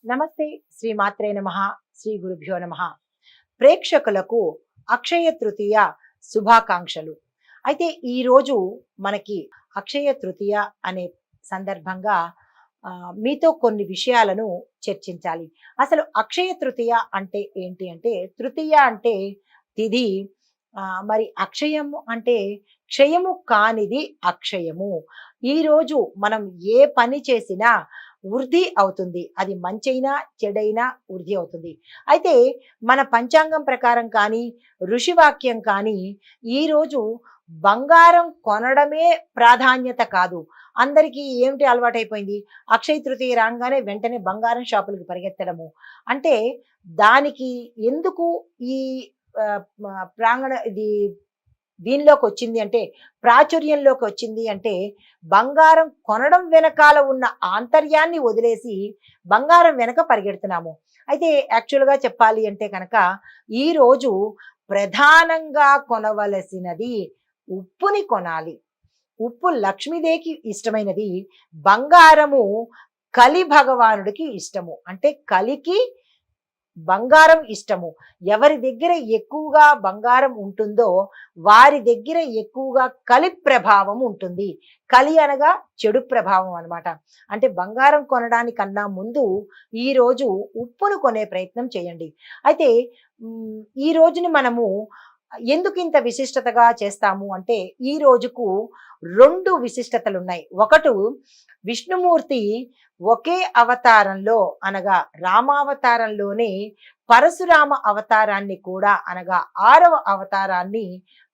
నమస్తే. శ్రీ మాత్రే నమః. శ్రీ గురుభ్యో నమః. ప్రేక్షకులకు అక్షయ తృతీయ శుభాకాంక్షలు. అయితే ఈరోజు మనకి అక్షయ తృతీయ అనే సందర్భంగా మీతో కొన్ని విషయాలను చర్చించాలి. అసలు అక్షయ తృతీయ అంటే ఏంటి అంటే, తృతీయ అంటే తిథి, మరి అక్షయము అంటే క్షయము కానిది అక్షయము. ఈరోజు మనం ఏ పని చేసినా వృద్ధి అవుతుంది. అది మంచైనా చెడైనా వృద్ధి అవుతుంది. అయితే మన పంచాంగం ప్రకారం కానీ, ఋషివాక్యం కానీ ఈరోజు బంగారం కొనడమే ప్రాధాన్యత కాదు. అందరికీ ఏమిటి అలవాటైపోయింది? అక్షయ తృతీయ రాగానే వెంటనే బంగారం షాపులకి పరిగెత్తడము. అంటే దానికి ఎందుకు ఈ ప్రాంగణ ఇది దీనిలోకి వచ్చింది అంటే, ప్రాచుర్యంలోకి వచ్చింది అంటే, బంగారం కొనడం వెనకాల ఉన్న ఆంతర్యాన్ని వదిలేసి బంగారం వెనక పరిగెడుతున్నాము. అయితే యాక్చువల్గా చెప్పాలి అంటే కనుక, ఈరోజు ప్రధానంగా కొనవలసినది ఉప్పుని కొనాలి. ఉప్పు లక్ష్మీదేవికి ఇష్టమైనది, బంగారము కలి భగవానుడికి ఇష్టము. అంటే కలికి బంగారం ఇష్టము. ఎవరి దగ్గర ఎక్కువగా బంగారం ఉంటుందో వారి దగ్గర ఎక్కువగా కలి ప్రభావం ఉంటుంది. కలి అనగా చెడు ప్రభావం అన్నమాట. అంటే బంగారం కొనడానికన్నా ముందు ఈరోజు ఉప్పును కొనే ప్రయత్నం చేయండి. అయితే ఈ రోజుని మనము ఎందుకు ఇంత విశిష్టతగా చేస్తాము అంటే, ఈ రోజుకు 2 విశిష్టతలు ఉన్నాయి. ఒకటి, విష్ణుమూర్తి ఒకే అవతారంలో అనగా రామావతారంలోనే పరశురామ అవతారాన్ని కూడా అనగా 6వ అవతారాన్ని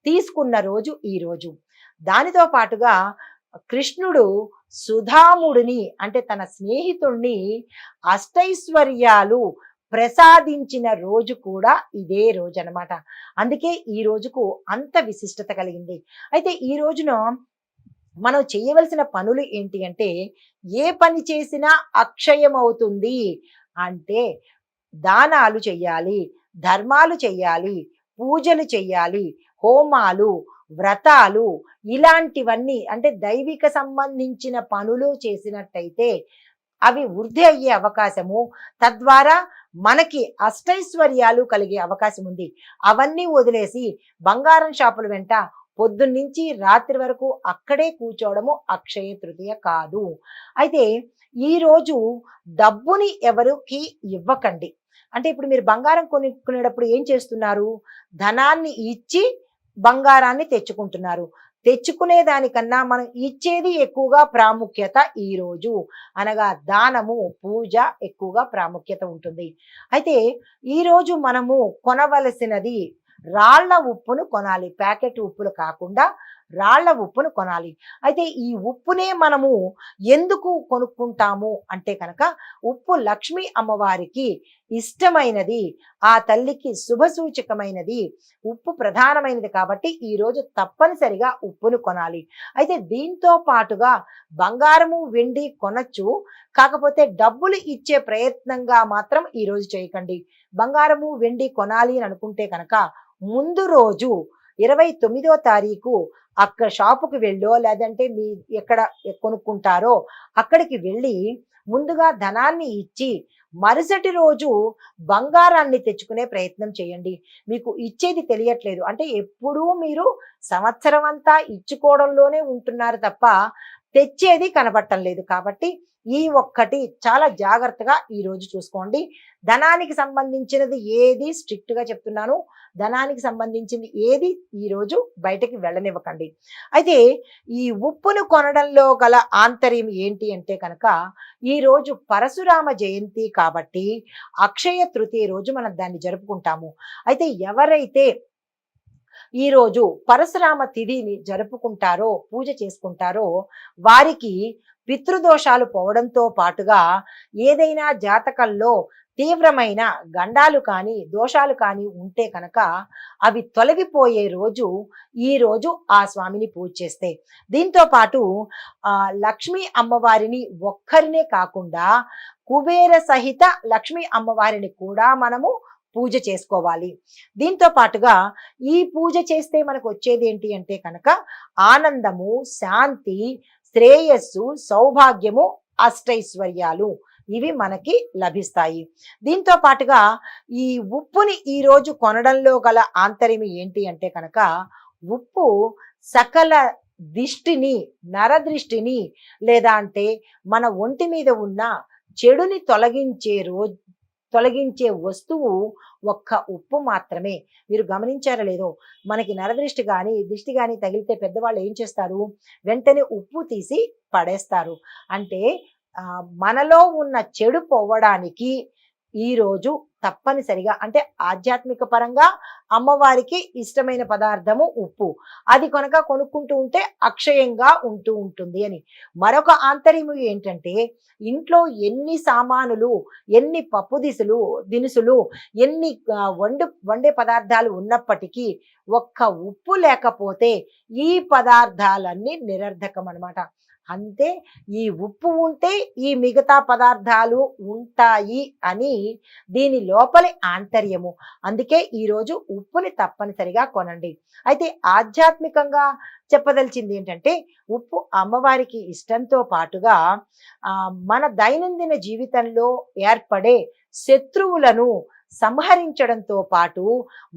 తీసుకున్న రోజు ఈ రోజు. దానితో పాటుగా కృష్ణుడు సుధాముడిని అంటే తన స్నేహితుణ్ణి అష్టైశ్వర్యాలు ప్రసాదించిన రోజు కూడా ఇదే రోజు అన్నమాట. అందుకే ఈ రోజుకు అంత విశిష్టత కలిగింది. అయితే ఈ రోజున మనం చేయవలసిన పనులు ఏంటి అంటే, ఏ పని చేసినా అక్షయం అవుతుంది అంటే దానాలు చెయ్యాలి, ధర్మాలు చెయ్యాలి, పూజలు చెయ్యాలి, హోమాలు, వ్రతాలు, ఇలాంటివన్నీ అంటే దైవిక సంబంధించిన పనులు చేసినట్టయితే అవి వృద్ధి అయ్యే అవకాశము, తద్వారా మనకి అష్టైశ్వర్యాలు కలిగే అవకాశం ఉంది. అవన్నీ వదిలేసి బంగారం షాపుల వెంట పొద్దున్నుంచి రాత్రి వరకు అక్కడే కూర్చోవడము అక్షయ తృతీయ కాదు. అయితే ఈరోజు డబ్బుని ఎవరికి ఇవ్వకండి. అంటే ఇప్పుడు మీరు బంగారం కొనుక్కునేటప్పుడు ఏం చేస్తున్నారు? ధనాన్ని ఇచ్చి బంగారాన్ని తెచ్చుకుంటున్నారు. తెచ్చుకునే దానికన్నా మనం ఇచ్చేది ఎక్కువగా ప్రాముఖ్యత ఈరోజు అనగా దానము, పూజ ఎక్కువగా ప్రాముఖ్యత ఉంటుంది. అయితే ఈరోజు మనము కొనవలసినది రాళ్ల ఉప్పును కొనాలి. ప్యాకెట్ ఉప్పులు కాకుండా రాళ్ల ఉప్పును కొనాలి. అయితే ఈ ఉప్పునే మనము ఎందుకు కొనుక్కుంటాము అంటే కనుక, ఉప్పు లక్ష్మీ అమ్మవారికి ఇష్టమైనది, ఆ తల్లికి శుభసూచకమైనది, ఉప్పు ప్రధానమైనది. కాబట్టి ఈరోజు తప్పనిసరిగా ఉప్పును కొనాలి. అయితే దీంతో పాటుగా బంగారము, వెండి కొనచ్చు. కాకపోతే డబ్బులు ఇచ్చే ప్రయత్నంగా మాత్రం ఈరోజు చేయకండి. బంగారము, వెండి కొనాలి అని అనుకుంటే కనుక ముందు రోజు 29వ తారీఖు అక్కడ షాపుకి వెళ్ళో లేదంటే మీ ఎక్కడ కొనుక్కుంటారో అక్కడికి వెళ్ళి ముందుగా ధనాన్ని ఇచ్చి మరుసటి రోజు బంగారాన్ని తెచ్చుకునే ప్రయత్నం చేయండి. మీకు ఇచ్చేది తెలియట్లేదు అంటే ఎప్పుడూ మీరు సంవత్సరం అంతా ఇచ్చుకోవడంలోనే ఉంటున్నారు తప్ప తెచ్చేది కనబడటం లేదు. కాబట్టి ఈ ఒక్కటి చాలా జాగ్రత్తగా ఈరోజు చూసుకోండి. ధనానికి సంబంధించినది ఏది స్ట్రిక్ట్గా చెప్తున్నాను, ధనానికి సంబంధించింది ఏది ఈరోజు బయటకి వెళ్ళనివ్వకండి. అయితే ఈ ఉప్పును కొనడంలో గల ఆంతర్యం ఏంటి అంటే కనుక, ఈరోజు పరశురామ జయంతి కాబట్టి అక్షయ తృతీయ రోజు మనం దాన్ని జరుపుకుంటాము. అయితే ఎవరైతే ఈరోజు పరశురామ తిథిని జరుపుకుంటారో, పూజ చేసుకుంటారో వారికి పితృదోషాలు పోవడంతో పాటుగా ఏదైనా జాతకంలో తీవ్రమైన గండాలు కానీ దోషాలు కానీ ఉంటే కనుక అవి తొలగిపోయే రోజు ఈ రోజు ఆ స్వామిని పూజ చేస్తే. దీంతో పాటు లక్ష్మీ అమ్మవారిని ఒక్కరినే కాకుండా కుబేర సహిత లక్ష్మీ అమ్మవారిని కూడా మనము పూజ చేసుకోవాలి. దీంతో పాటుగా ఈ పూజ చేస్తే మనకు వచ్చేది ఏంటి అంటే కనుక ఆనందము, శాంతి, శ్రేయస్సు, సౌభాగ్యము, అష్టైశ్వర్యాలు ఇవి మనకి లభిస్తాయి. దీంతో పాటుగా ఈ ఉప్పుని ఈరోజు కొనడంలో గల ఆంతర్యం ఏంటి అంటే కనుక, ఉప్పు సకల దిష్టిని, నరదృష్టిని, లేదా అంటే మన ఒంటి మీద ఉన్న చెడుని తొలగించే వస్తువు ఒక్క ఉప్పు మాత్రమే. మీరు గమనించారో లేదో, మనకి నరదృష్టి కానీ దిష్టి కానీ తగిలితే పెద్దవాళ్ళు ఏం చేస్తారు, వెంటనే ఉప్పు తీసి పడేస్తారు. అంటే మనలో ఉన్న చెడు పోవడానికి ఈరోజు తప్పనిసరిగా, అంటే ఆధ్యాత్మిక పరంగా అమ్మవారికి ఇష్టమైన పదార్థము ఉప్పు, అది కనుక కొనుక్కుంటూ ఉంటే అక్షయంగా ఉంటూ ఉంటుంది అని. మరొక ఆంతర్యము ఏంటంటే, ఇంట్లో ఎన్ని సామానులు, ఎన్ని పప్పు దినుసులు, ఎన్ని వండే పదార్థాలు ఉన్నప్పటికీ ఒక్క ఉప్పు లేకపోతే ఈ పదార్థాలన్నీ నిరర్ధకం అనమాట. అంతే, ఈ ఉప్పు ఉంటే ఈ మిగతా పదార్థాలు ఉంటాయి అని దీని లోపలి ఆంతర్యము. అందుకే ఈరోజు ఉప్పుని తప్పనిసరిగా కొనండి. అయితే ఆధ్యాత్మికంగా చెప్పదలిచింది ఏంటంటే, ఉప్పు అమ్మవారికి ఇష్టంతో పాటుగా మన దైనందిన జీవితంలో ఏర్పడే శత్రువులను సంహరించడంతో పాటు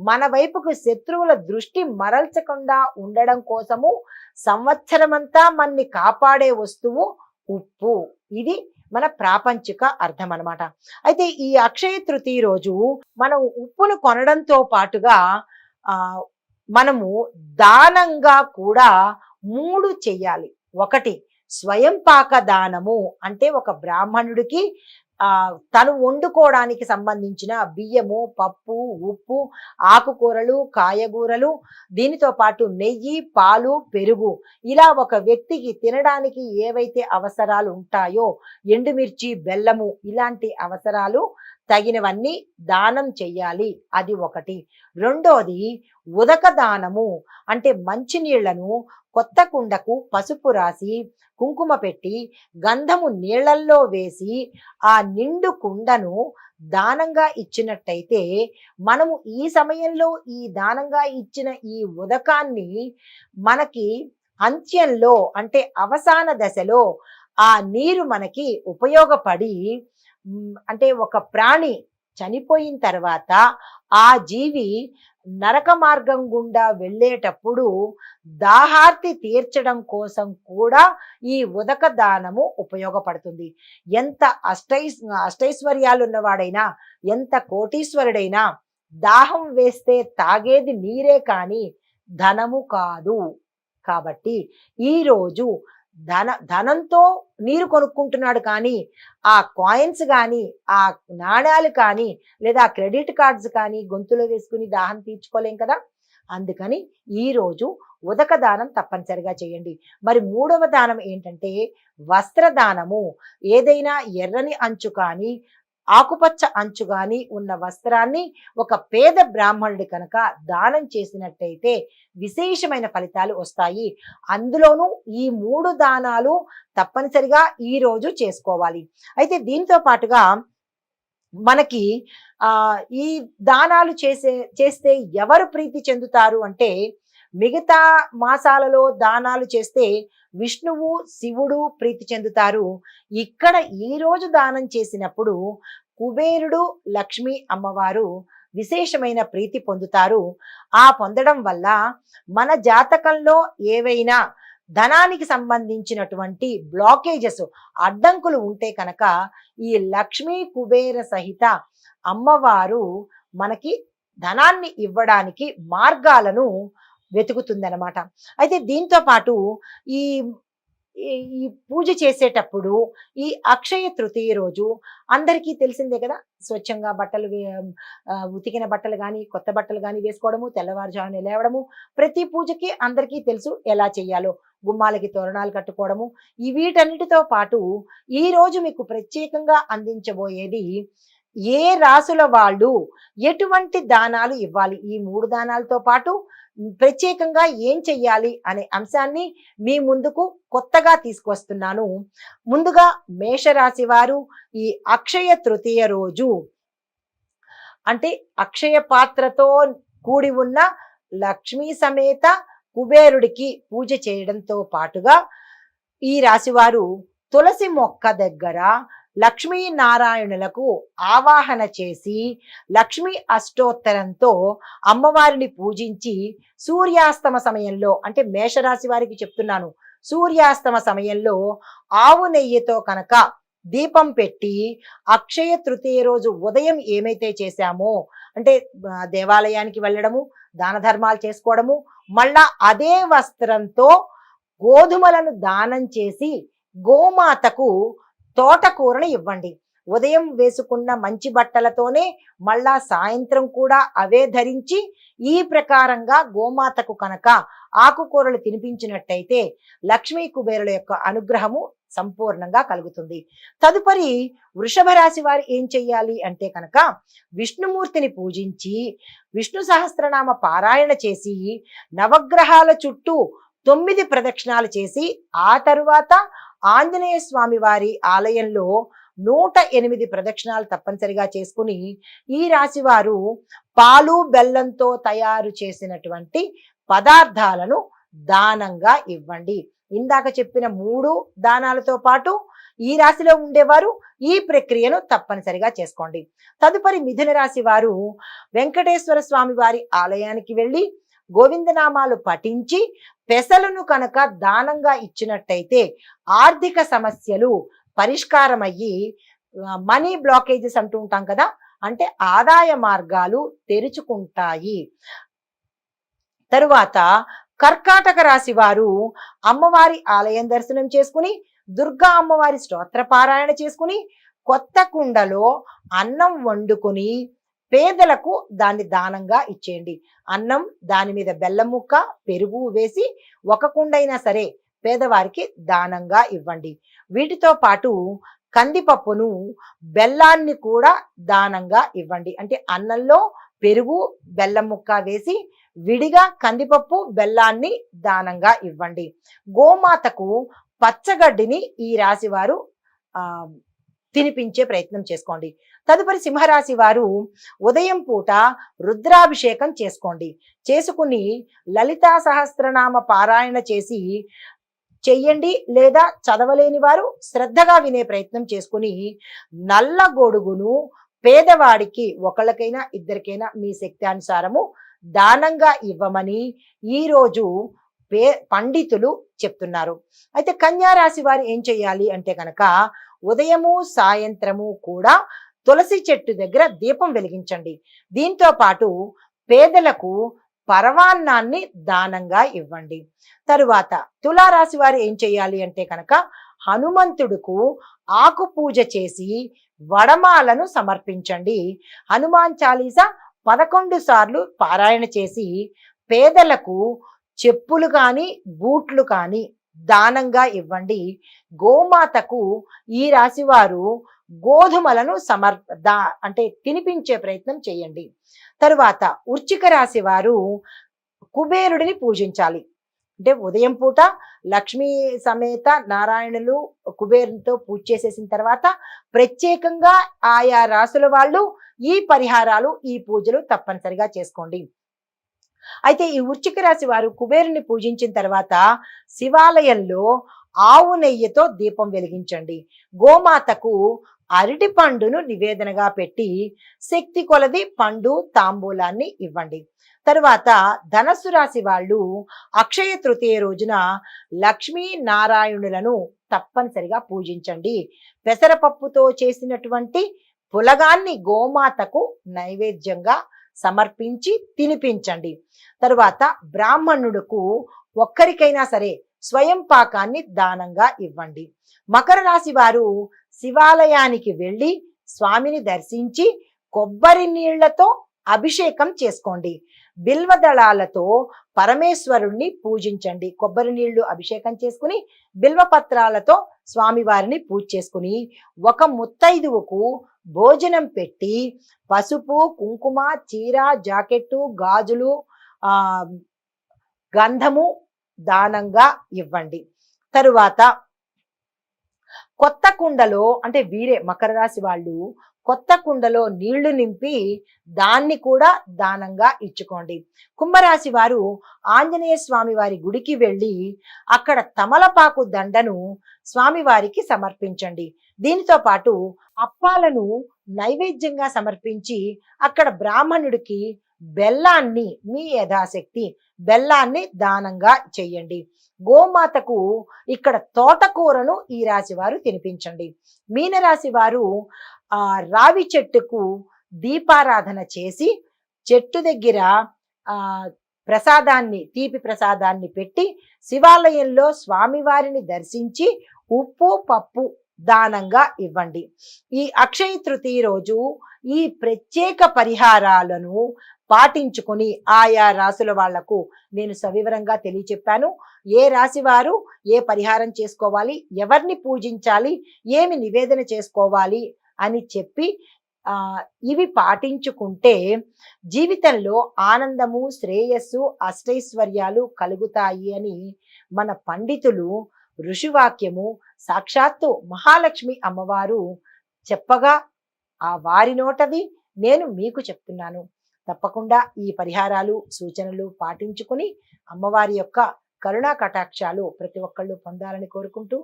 మన వైపుకు శత్రువుల దృష్టి మరల్చకుండా ఉండడం కోసము సంవత్సరమంతా మనని కాపాడే వస్తువు ఉప్పు. ఇది మన ప్రాపంచిక అర్థం అనమాట. అయితే ఈ అక్షయ తృతీయ రోజు మనం ఉప్పును కొనడంతో పాటుగా మనము దానంగా కూడా 3 చెయ్యాలి. ఒకటి స్వయం పాక దానము, అంటే ఒక బ్రాహ్మణుడికి తను వండుకోవడానికి సంబంధించిన బియ్యము, పప్పు, ఉప్పు, ఆకుకూరలు, కాయగూరలు, దీనితో పాటు నెయ్యి, పాలు, పెరుగు, ఇలా ఒక వ్యక్తికి తినడానికి ఏవైతే అవసరాలు ఉంటాయో, ఎండుమిర్చి, బెల్లము, ఇలాంటి అవసరాలు తగినవన్నీ దానం చెయ్యాలి. అది ఒకటి. రెండోది ఉదక దానము, అంటే మంచినీళ్లను కొత్త కుండకు పసుపు రాసి కుంకుమ పెట్టి గంధము నీళ్లల్లో వేసి ఆ నిండు కుండను దానంగా ఇచ్చినట్టయితే, మనము ఈ సమయంలో ఈ దానంగా ఇచ్చిన ఈ ఉదకాన్ని మనకి అంత్యంలో, అంటే అవసాన దశలో ఆ నీరు మనకి ఉపయోగపడి, అంటే ఒక ప్రాణి చనిపోయిన తర్వాత ఆ జీవి నరక మార్గం గుండా వెళ్ళేటప్పుడు దాహార్తి తీర్చడం కోసం కూడా ఈ ఉదక దానము ఉపయోగపడుతుంది. ఎంత అష్టైశ్వర్యాలు ఉన్నవాడైనా, ఎంత కోటీశ్వరుడైనా దాహం వేస్తే తాగేది నీరే కానీ ధనము కాదు. కాబట్టి ఈరోజు ధనంతో నీరు కొనుక్కుంటున్నాడు, కానీ ఆ కాయిన్స్ కానీ, ఆ నాణ్యాలు కానీ, లేదా క్రెడిట్ కార్డ్స్ కానీ గొంతులో వేసుకుని దాహం తీర్చుకోలేం కదా. అందుకని ఈరోజు ఉదక దానం తప్పనిసరిగా చేయండి. మరి 3వ దానం ఏంటంటే వస్త్రదానము. ఏదైనా ఎర్రని అంచు కానీ ఆకుపచ్చ అంచు కానీ ఉన్న వస్త్రాన్ని ఒక పేద బ్రాహ్మణుడి కనుక దానం చేసినట్టయితే విశేషమైన ఫలితాలు వస్తాయి. అందులోనూ ఈ 3 దానాలు తప్పనిసరిగా ఈరోజు చేసుకోవాలి. అయితే దీంతో పాటుగా మనకి ఈ దానాలు చేస్తే ఎవరు ప్రీతి చెందుతారు అంటే, మిగతా మాసాలలో దానాలు చేస్తే విష్ణువు, శివుడు ప్రీతి చెందుతారు. ఇక్కడ ఈ రోజు దానం చేసినప్పుడు కుబేరుడు, లక్ష్మీ అమ్మవారు విశేషమైన ప్రీతి పొందుతారు. ఆ పొందడం వల్ల మన జాతకంలో ఏవైనా ధనానికి సంబంధించినటువంటి బ్లాకేజెస్, అడ్డంకులు ఉంటే కనుక ఈ లక్ష్మీ కుబేర సహిత అమ్మవారు మనకి ధనాన్ని ఇవ్వడానికి మార్గాలను వెతుకుతుందన్నమాట. అయితే దీంతో పాటు ఈ ఈ పూజ చేసేటప్పుడు ఈ అక్షయ తృతీయ రోజు అందరికీ తెలిసిందే కదా, స్వచ్ఛంగా బట్టలు ఉతికిన బట్టలు కానీ కొత్త బట్టలు కానీ వేసుకోవడము, తెల్లవారుజామున లేవడము, ప్రతి పూజకి అందరికీ తెలుసు ఎలా చేయాలో. గుమ్మాలకి తోరణాలు కట్టుకోవడము, ఈ వీటన్నిటితో పాటు ఈ రోజు మీకు ప్రత్యేకంగా అందించబోయేది ఏ రాసుల వాళ్ళు ఎటువంటి దానాలు ఇవ్వాలి, ఈ 3 దానాలతో పాటు ప్రత్యేకంగా ఏం చెయ్యాలి అనే అంశాన్ని మీ ముందుకు కొత్తగా తీసుకొస్తున్నాను. ముందుగా మేషరాశి వారు ఈ అక్షయ తృతీయ రోజు, అంటే అక్షయ పాత్రతో కూడి ఉన్న లక్ష్మీ సమేత కుబేరుడికి పూజ చేయడంతో పాటుగా ఈ రాశివారు తులసి మొక్క దగ్గర లక్ష్మీనారాయణులకు ఆవాహన చేసి లక్ష్మీ అష్టోత్తరంతో అమ్మవారిని పూజించి సూర్యాస్తమ సమయంలో, అంటే మేషరాశి వారికి చెప్తున్నాను, సూర్యాస్తమ సమయంలో ఆవు నెయ్యితో కనుక దీపం పెట్టి అక్షయ తృతీయ రోజు ఉదయం ఏమైతే చేశామో, అంటే దేవాలయానికి వెళ్ళడము, దాన ధర్మాలు చేసుకోవడము, మళ్ళా అదే వస్త్రంతో గోధుమలను దానం చేసి గోమాతకు తోటకూరను ఇవ్వండి. ఉదయం వేసుకున్న మంచి బట్టలతోనే మళ్ళా సాయంత్రం కూడా అవే ధరించి ఈ ప్రకారంగా గోమాతకు కనుక ఆకుకూరలు తినిపించినట్టయితే లక్ష్మీ కుబేరుల యొక్క అనుగ్రహము సంపూర్ణంగా కలుగుతుంది. తదుపరి వృషభ రాశి వారు ఏం చెయ్యాలి అంటే కనుక విష్ణుమూర్తిని పూజించి విష్ణు సహస్రనామ పారాయణ చేసి నవగ్రహాల చుట్టూ 9 ప్రదక్షిణాలు చేసి ఆ తరువాత ఆంజనేయ స్వామి వారి ఆలయంలో 108 ప్రదక్షిణాలు తప్పనిసరిగా చేసుకుని ఈ రాశి వారు పాలు బెల్లంతో తయారు చేసినటువంటి పదార్థాలను దానంగా ఇవ్వండి. ఇందాక చెప్పిన 3 దానాలతో పాటు ఈ రాశిలో ఉండేవారు ఈ ప్రక్రియను తప్పనిసరిగా చేసుకోండి. తదుపరి మిథున రాశి వారు వెంకటేశ్వర స్వామి వారి ఆలయానికి వెళ్ళి గోవిందనామాలు పఠించి పెసలను కనుక దానంగా ఇచ్చినట్టయితే ఆర్థిక సమస్యలు పరిష్కారమయ్యి మనీ బ్లాకేజెస్ అంటూ ఉంటాం కదా, అంటే ఆదాయ మార్గాలు తెరుచుకుంటాయి. తరువాత కర్కాటక రాశి వారు అమ్మవారి ఆలయం దర్శనం చేసుకుని దుర్గా అమ్మవారి స్తోత్ర పారాయణ చేసుకుని కొత్త కుండలో అన్నం వండుకొని పేదలకు దాన్ని దానంగా ఇచ్చేయండి. అన్నం, దాని మీద బెల్లం ముక్క, పెరుగు వేసి ఒక కుండైనా సరే పేదవారికి దానంగా ఇవ్వండి. వీటితో పాటు కందిపప్పును, బెల్లాన్ని కూడా దానంగా ఇవ్వండి. అంటే అన్నంలో పెరుగు, బెల్లం ముక్క వేసి విడిగా కందిపప్పు, బెల్లాన్ని దానంగా ఇవ్వండి. గోమాతకు పచ్చగడ్డిని ఈ రాశి వారు తినిపించే ప్రయత్నం చేసుకోండి. తదుపరి సింహరాశి వారు ఉదయం పూట రుద్రాభిషేకం చేసుకోండి. చేసుకుని లలితా సహస్రనామ పారాయణ చేసి చెయ్యండి. లేదా చదవలేని వారు శ్రద్ధగా వినే ప్రయత్నం చేసుకుని నల్ల గొడుగును పేదవాడికి ఒకళ్ళకైనా ఇద్దరికైనా మీ శక్త్యానుసారము దానంగా ఇవ్వమని ఈరోజు పండితులు చెప్తున్నారు. అయితే కన్యా రాశి వారు ఏం చెయ్యాలి అంటే కనుక ఉదయము సాయంత్రము కూడా తులసి చెట్టు దగ్గర దీపం వెలిగించండి. దీంతో పాటు పేదలకు పరవాన్నాన్ని దానంగా ఇవ్వండి. తరువాత తులారాశి వారు ఏం చెయ్యాలి అంటే కనుక హనుమంతుడుకు ఆకు పూజ చేసి వడమాలను సమర్పించండి. హనుమాన్ చాలీసా 11 సార్లు పారాయణ చేసి పేదలకు చెప్పులు కానీ బూట్లు కానీ దానంగా ఇవ్వండి. గోమాతకు ఈ రాశి వారు గోధుమలను అంటే తినిపించే ప్రయత్నం చేయండి. తరువాత వృశ్చిక రాశి వారు కుబేరుడిని పూజించాలి. అంటే ఉదయం పూట లక్ష్మీ సమేత నారాయణులు కుబేరునితో పూజ చేసేసిన తర్వాత ప్రత్యేకంగా ఆయా రాశుల వాళ్ళు ఈ పరిహారాలు, ఈ పూజలు తప్పనిసరిగా చేసుకోండి. అయితే ఈ వృశ్చిక రాశి వారు కుబేరుని పూజించిన తర్వాత శివాలయంలో ఆవు నెయ్యితో దీపం వెలిగించండి. గోమాతకు అరటి పండును నివేదనగా పెట్టి శక్తి కొలది పండు, తాంబూలాన్ని ఇవ్వండి. తరువాత ధనస్సు రాశి వాళ్ళు అక్షయ తృతీయ రోజున లక్ష్మీ నారాయణులను తప్పనిసరిగా పూజించండి. పెసరపప్పుతో చేసినటువంటి పులగాన్ని గోమాతకు నైవేద్యంగా సమర్పించి తినిపించండి. తరువాత బ్రాహ్మణుడుకు ఒక్కరికైనా సరే స్వయం పాకాన్ని దానంగా ఇవ్వండి. మకర రాశి వారు శివాలయానికి వెళ్ళి స్వామిని దర్శించి కొబ్బరి నీళ్లతో అభిషేకం చేసుకోండి. బిల్వదళాలతో పరమేశ్వరుణ్ణి పూజించండి. కొబ్బరి నీళ్లు అభిషేకం చేసుకుని బిల్వపత్రాలతో స్వామివారిని పూజ చేసుకుని ఒక ముత్తైదువుకు భోజనం పెట్టి పసుపు, కుంకుమ, చీర, జాకెట్టు, గాజులు, గంధము దానంగా ఇవ్వండి. తరువాత కొత్త కుండలో, అంటే వీరే మకర రాశి వాళ్ళు కొత్త కుండలో నీళ్లు నింపి దాన్ని కూడా దానంగా ఇచ్చుకోండి. కుంభరాశి వారు ఆంజనేయ స్వామి వారి గుడికి వెళ్ళి అక్కడ తమలపాకు దండను స్వామివారికి సమర్పించండి. దీనితో పాటు అప్పాలను నైవేద్యంగా సమర్పించి అక్కడ బ్రాహ్మణుడికి బెల్లాన్ని, మీ యథాశక్తి బెల్లాన్ని దానంగా చెయ్యండి. గోమాతకు ఇక్కడ తోటకూరను ఈ రాశి వారు తినిపించండి. మీనరాశి వారు రావి చెట్టుకు దీపారాధన చేసి చెట్టు దగ్గర ప్రసాదాన్ని, తీపి ప్రసాదాన్ని పెట్టి శివాలయంలో స్వామివారిని దర్శించి ఉప్పు పప్పు దానంగా ఇవ్వండి. ఈ అక్షయ తృతీయ రోజు ఈ ప్రత్యేక పరిహారాలను పాటించుకొని ఆయా రాశుల వాళ్లకు నేను సవివరంగా తెలియచెప్పాను. ఏ రాశి వారు ఏ పరిహారం చేసుకోవాలి, ఎవరిని పూజించాలి, ఏమి నివేదన చేసుకోవాలి అని చెప్పి ఇవి పాటించుకుంటే జీవితంలో ఆనందము, శ్రేయస్సు, అష్టైశ్వర్యాలు కలుగుతాయి అని మన పండితులు ఋషివాక్యము సాక్షాత్తు మహాలక్ష్మి అమ్మవారు చెప్పగా ఆ వారి నోటవి నేను మీకు చెప్తున్నాను. తప్పకుండా ఈ పరిహారాలు, సూచనలు పాటించుకుని అమ్మవారి యొక్క కరుణా కటాక్షాలు ప్రతి ఒక్కళ్ళు పొందాలని కోరుకుంటూ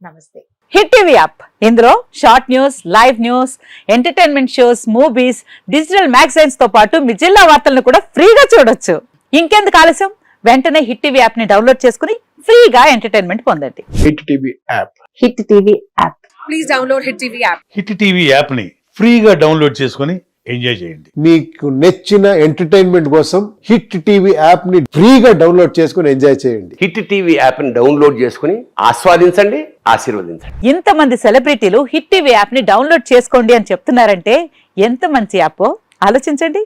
నమస్తే. హిట్ టీవీ యాప్, ఇందులో short news, live news, entertainment shows, movies, digital magazines తో పాటు మీ జిల్లా వార్తలను కూడా ఫ్రీగా చూడొచ్చు. ఇంకెందుకు ఆలస్యం, వెంటనే హిట్ టీవీ యాప్ ని డౌన్లోడ్ చేసుకుని ఫ్రీగా ఎంటర్టైన్మెంట్ పొందండి. Hit TV app, hit TV app, please download hit TV app. Hit TV app ని ఫ్రీగా డౌన్లోడ్ చేసుకుని ఎంజాయ్ చేయండి. మీకు నచ్చిన ఎంటర్టైన్మెంట్ కోసం హిట్ టీవీ యాప్ ని ఫ్రీగా డౌన్లోడ్ చేసుకుని ఎంజాయ్ చేయండి. హిట్ టీవీ యాప్ ని డౌన్లోడ్ చేసుకుని ఆస్వాదించండి, ఆశీర్వదించండి. ఇంతమంది సెలబ్రిటీలు హిట్ టీవీ యాప్ ని డౌన్లోడ్ చేసుకోండి అని చెప్తున్నారంటే ఎంత మంచి యాప్ ఆలోచించండి.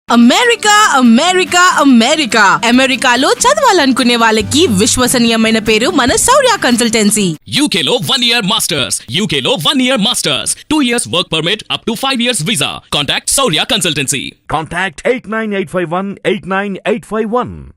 అమెరికా అమెరికా అమెరికా అమెరికాలో చదవాలనుకునే వాళ్ళకి విశ్వసనీయమైన పేరు మన శౌర్య కన్సల్టెన్సీ. UK లో 1 year masters, UK లో 1 year masters, 2 years work permit up to 5 years visa. Contact Saurya Consultancy. Contact 89851 89851.